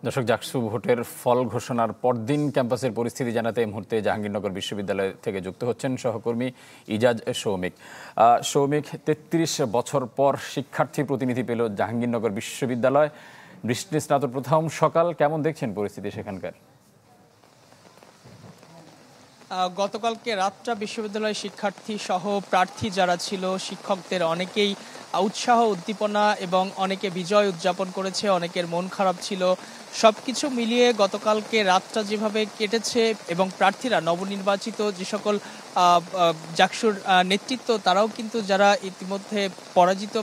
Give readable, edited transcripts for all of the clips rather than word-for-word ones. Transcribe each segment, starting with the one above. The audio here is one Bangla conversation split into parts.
দর্শক, জাকসু ভোটের ফল ঘোষণার পরদিন ক্যাম্পাসের পরিস্থিতি জানাতে এই মুহূর্তে জাহাঙ্গীরনগর বিশ্ববিদ্যালয় থেকে যুক্ত হচ্ছেন সহকর্মী ইজাজ সৌমিক। সৌমিক, ৩৩ বছর পর শিক্ষার্থী প্রতিনিধি পেল জাহাঙ্গীরনগর বিশ্ববিদ্যালয়। বৃষ্টি স্নাত প্রথম সকাল, কেমন দেখছেন পরিস্থিতি সেখানকার? গতকালকে রাতটা বিশ্ববিদ্যালয়ের শিক্ষার্থী সহ প্রার্থী যারা ছিল, শিক্ষকদের অনেকেই উৎসাহ উদ্দীপনা এবং অনেকে বিজয় উদযাপন করেছে, অনেকের মন খারাপ ছিল। সবকিছু মিলিয়ে গতকালকে রাতটা যেভাবে কেটেছে এবং প্রার্থীরা নবনির্বাচিত যে সকল জাকসুর নেতৃত্ব, তারাও কিন্তু যারা ইতিমধ্যে পরাজিত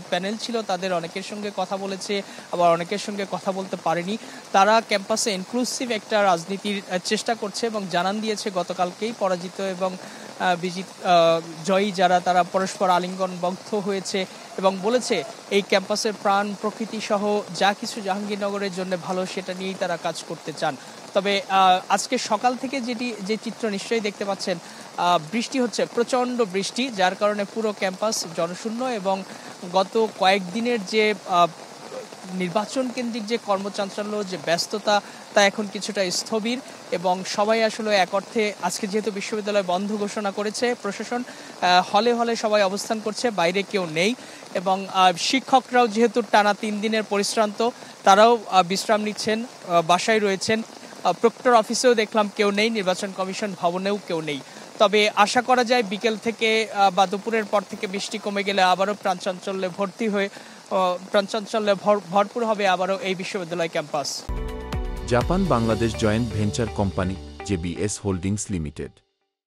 প্যানেল ছিল তাদের অনেকের সঙ্গে কথা বলেছে, আবার অনেকের সঙ্গে কথা বলতে পারেনি। তারা ক্যাম্পাসে ইনক্লুসিভ একটা রাজনীতির চেষ্টা করছে এবং জানান দিয়েছে গতকালকেই পরাজিত এবং জয়ী যারা, তারা পরস্পর আলিঙ্গনবদ্ধ হয়েছে এবং বলেছে এই ক্যাম্পাসের প্রাণ প্রকৃতি সহ যা কিছু জাহাঙ্গীরনগরের জন্য ভালো সেটা নিয়েই তারা কাজ করতে চান। তবে আজকে সকাল থেকে যে চিত্র নিশ্চয়ই দেখতে পাচ্ছেন, বৃষ্টি হচ্ছে, প্রচণ্ড বৃষ্টি, যার কারণে পুরো ক্যাম্পাস জনশূন্য এবং গত কয়েকদিনের যে নির্বাচন কেন্দ্রিক যে কর্মচাঞ্চল্য, যে ব্যস্ততা, তা এখন কিছুটা স্থবির এবং সবাই আসলে এক অর্থে আজকে যেহেতু বিশ্ববিদ্যালয় বন্ধ ঘোষণা করেছে প্রশাসন, হলে হলে সবাই অবস্থান করছে, বাইরে কেউ নেই এবং শিক্ষকরাও যেহেতু টানা 3 দিনের পরিশ্রান্ত, তারাও বিশ্রাম নিচ্ছেন, বাসায় রয়েছেন। প্রক্টর অফিসেও দেখলাম কেউ নেই, নির্বাচন কমিশন ভবনেও কেউ নেই। তবে আশা করা যায় বিকেল থেকে বা দুপুরের পর থেকে বৃষ্টি কমে গেলে আবারও প্রাণচাঞ্চল্যে ভরপুর হবে আবারও এই বিশ্ববিদ্যালয় campus. Japan Bangladesh joint venture company JBS holdings limited.